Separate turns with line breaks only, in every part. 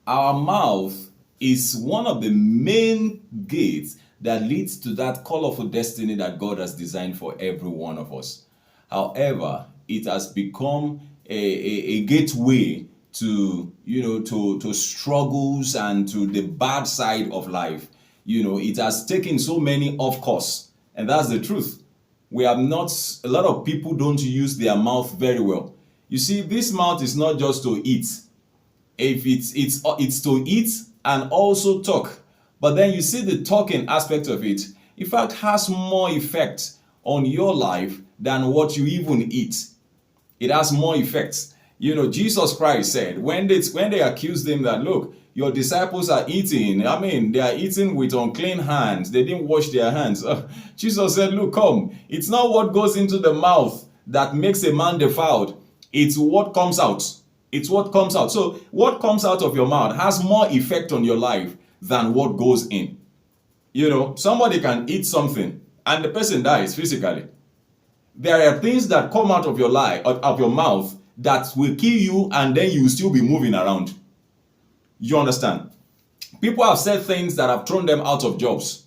Our mouth is one of the main gates that leads to that colorful destiny that God has designed for every one of us. However, it has become a gateway to to struggles and to the bad side of life. It has taken so many off course, and that's the truth. We have not A lot of people don't use their mouth very well. You see, this mouth is not just to eat. If it's to eat and also talk, but then you see the talking aspect of it, in fact, has more effect on your life than what you even eat. It has more effects. Jesus Christ said, when they accused him that, look, your disciples are eating, I mean, they are eating with unclean hands, they didn't wash their hands. Jesus said, look, come, it's not what goes into the mouth that makes a man defiled, it's what comes out. It's what comes out. So what comes out of your mouth has more effect on your life than what goes in. Somebody can eat something and the person dies physically. There are things that come out of your life, of your mouth, that will kill you, and then you will still be moving around. You understand? People have said things that have thrown them out of jobs.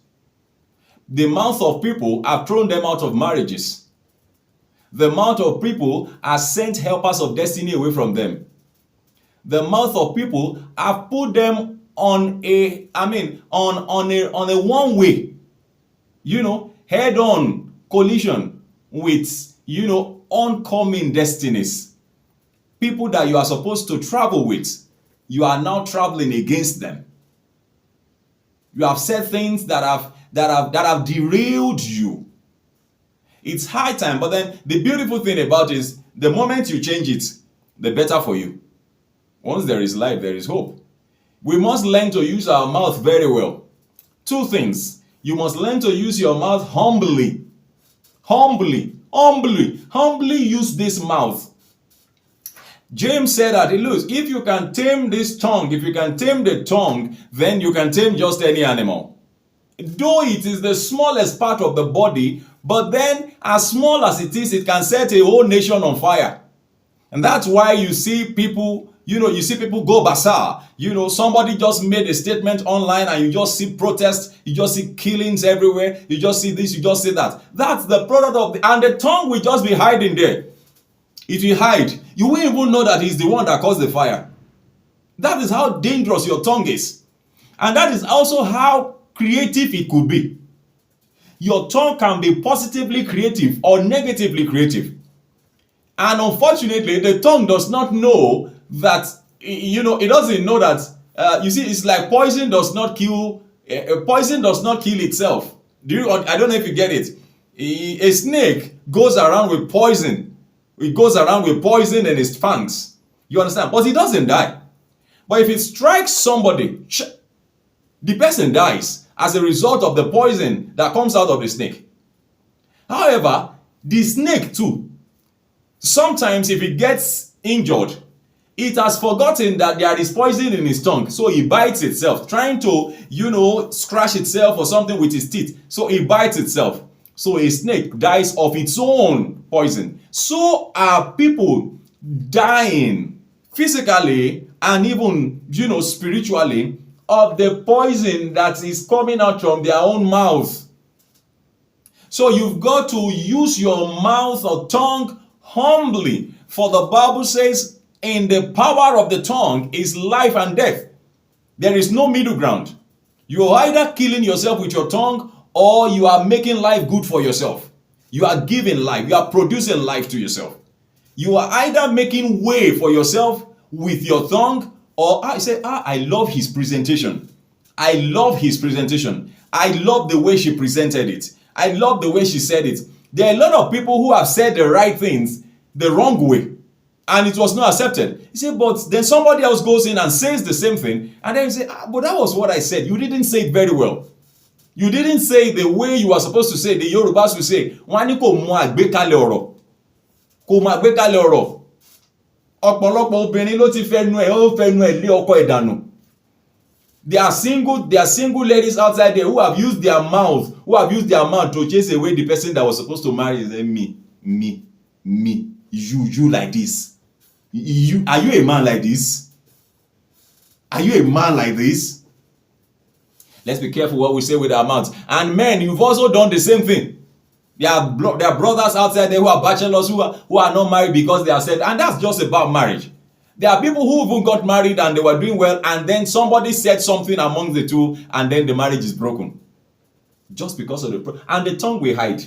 The mouth of people have thrown them out of marriages. The mouth of people has sent helpers of destiny away from them. The mouth of people have put them on a one way, head on collision with, oncoming destinies. People that you are supposed to travel with, you are now traveling against them. You have said things that have derailed you. It's high time, but then the beautiful thing about it is the moment you change it, the better for you. Once there is life, there is hope. We must learn to use our mouth very well. Two things. You must learn to use your mouth humbly. Humbly use this mouth. James said that, look, if you can tame this tongue, if you can tame the tongue, then you can tame just any animal. Though it is the smallest part of the body, but then as small as it is, it can set a whole nation on fire. And that's why you see people, go bazaar. Somebody just made a statement online and you just see protests, you just see killings everywhere, you just see this, you just see that. That's the product and the tongue will just be hiding there. If you hide, you won't even know that he's the one that caused the fire. That is how dangerous your tongue is. And that is also how creative it could be. Your tongue can be positively creative or negatively creative. And unfortunately, the tongue does not know that, it doesn't know that, it's like poison does not kill itself. I don't know if you get it. A snake goes around with poison. It goes around with poison in its fangs. You understand? But it doesn't die. But if it strikes somebody, the person dies as a result of the poison that comes out of the snake. However, the snake too, sometimes if it gets injured, it has forgotten that there is poison in its tongue. So it bites itself, trying to, scratch itself or something with its teeth. So it bites itself. So a snake dies of its own poison. So are people dying physically and even, spiritually of the poison that is coming out from their own mouth. So you've got to use your mouth or tongue humbly. For the Bible says, in the power of the tongue is life and death. There is no middle ground. You are either killing yourself with your tongue or you are making life good for yourself. You are giving life. You are producing life to yourself. You are either making way for yourself with your tongue, or I love his presentation. I love his presentation. I love the way she presented it. I love the way she said it. There are a lot of people who have said the right things the wrong way, and it was not accepted. You say, but then somebody else goes in and says the same thing, and then you say, but that was what I said. You didn't say it very well. You didn't say the way you are supposed to say. The Yorubas will say, wọ́n ní kò mọ àgbékalẹ̀ ọ̀rọ̀. Kò mọ àgbékalẹ̀ ọ̀rọ̀. Ọ̀pọ̀lọpọ̀ obìnrin ló ti fẹnu ẹ̀ lé ọkọ ẹ̀ dànù. There are single ladies outside there who have used their mouth to chase away the person that was supposed to marry. Say, me, you like this. Are you a man like this? Are you a man like this? Let's be careful what we say with our mouths. And men, you've also done the same thing. There are brothers outside there who are bachelors, who are not married because they are said, and that's just about marriage. There are people who even got married and they were doing well, and then somebody said something among the two, and then the marriage is broken. Just because of and the tongue will hide.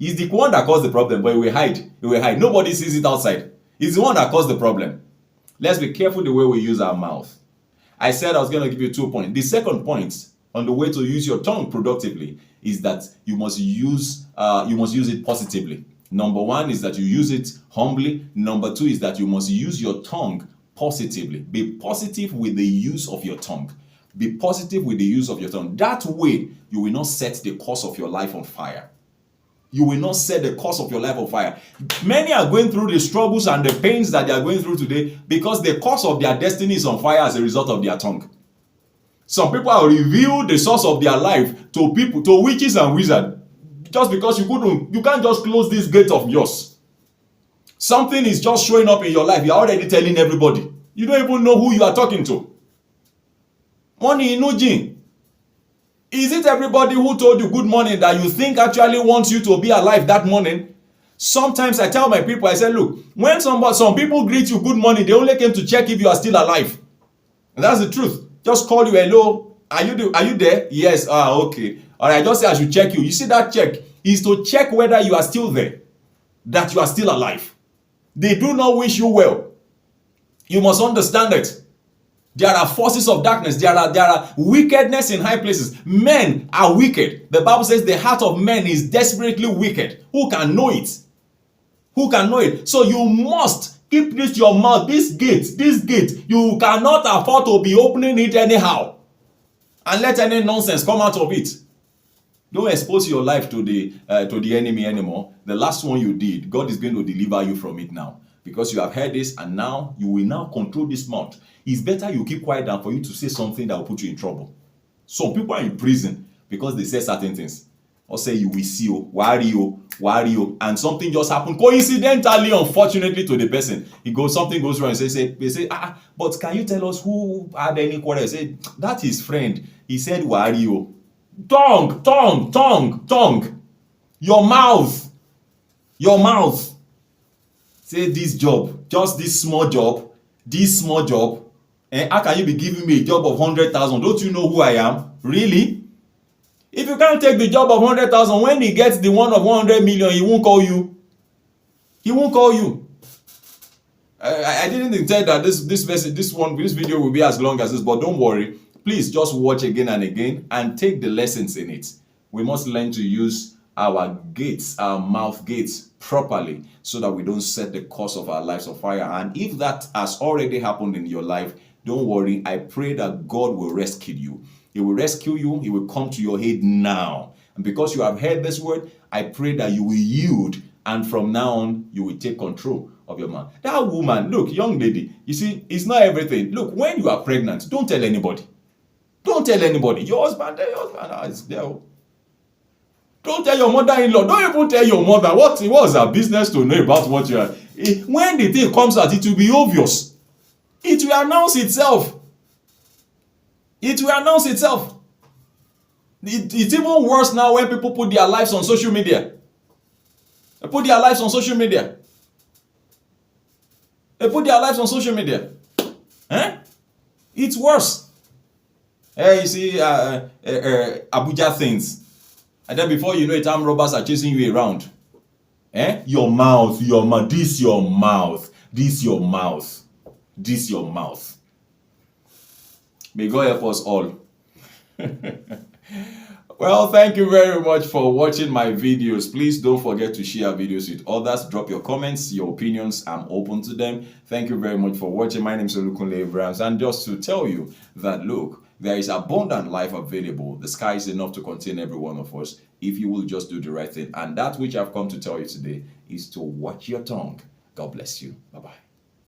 He's the one that caused the problem, but it will hide. It will hide. Nobody sees it outside. He's the one that caused the problem. Let's be careful the way we use our mouth. I said I was going to give you 2 points. The second point on the way to use your tongue productively is that you must use it positively. Number 1 is that you use it humbly. Number 2 is that you must use your tongue positively. Be positive with the use of your tongue. Be positive with the use of your tongue. That way, you will not set the course of your life on fire. You will not set the course of your life on fire. Many are going through the struggles and the pains that they are going through today because the course of their destiny is on fire as a result of their tongue. Some people have revealed the source of their life to people, to witches and wizards, just because you can't just close this gate of yours. Something is just showing up in your life. You're already telling everybody. You don't even know who you are talking to. Money Inujin. Is it everybody who told you good morning that you think actually wants you to be alive that morning? Sometimes I tell my people, I say, look, when some people greet you good morning, they only came to check if you are still alive. And that's the truth. Just call you, hello, are you there? Yes, okay. All right, just say I should check you. You see that check is to check whether you are still there, that you are still alive. They do not wish you well. You must understand it. There are forces of darkness. There are wickedness in high places. Men are wicked. The Bible says the heart of man is desperately wicked. Who can know it? Who can know it? So you must keep this your mouth, this gate. You cannot afford to be opening it anyhow and let any nonsense come out of it. Don't expose your life to the enemy anymore. The last one you did, God is going to deliver you from it now. Because you have heard this and now you will now control this mouth. It's better you keep quiet than for you to say something that will put you in trouble. Some people are in prison because they say certain things. Or say you will see you, worry you, and something just happened coincidentally, unfortunately, to the person. Something goes wrong and they say, but can you tell us who had any quarrel? Say, that is friend. He said worry you. Tongue. Your mouth. Say this job, just this small job. How can you be giving me a job of 100,000? Don't you know who I am? Really? If you can't take the job of 100,000, when he gets the one of 100 million, he won't call you. I didn't intend that this video will be as long as this, but don't worry. Please just watch again and again and take the lessons in it. We must learn to use our gates, our mouth gates properly so that we don't set the course of our lives on fire. And if that has already happened in your life, don't worry. I pray that God will rescue you. He will rescue you. He will come to your aid now. And because you have heard this word, I pray that you will yield. And from now on, you will take control of your mouth. That woman, look, young lady, you see, it's not everything. Look, when you are pregnant, don't tell anybody. Don't tell anybody. Your husband is there. Don't tell your mother-in-law. Don't even tell your mother. What was her business to know about what you are? When the thing comes out, it will be obvious. It will announce itself. It's even worse now when people put their lives on social media. They put their lives on social media. It's worse. You see, Abuja things. And then before you know it, armed robbers are chasing you around. Your mouth. This your mouth. May God help us all. Well, thank you very much for watching my videos. Please don't forget to share videos with others. Drop your comments, your opinions. I'm open to them. Thank you very much for watching. My name is Olukunle Abrahams. And just to tell you that, look, there is abundant life available. The sky is enough to contain every one of us if you will just do the right thing. And that which I've come to tell you today is to watch your tongue. God bless you. Bye-bye.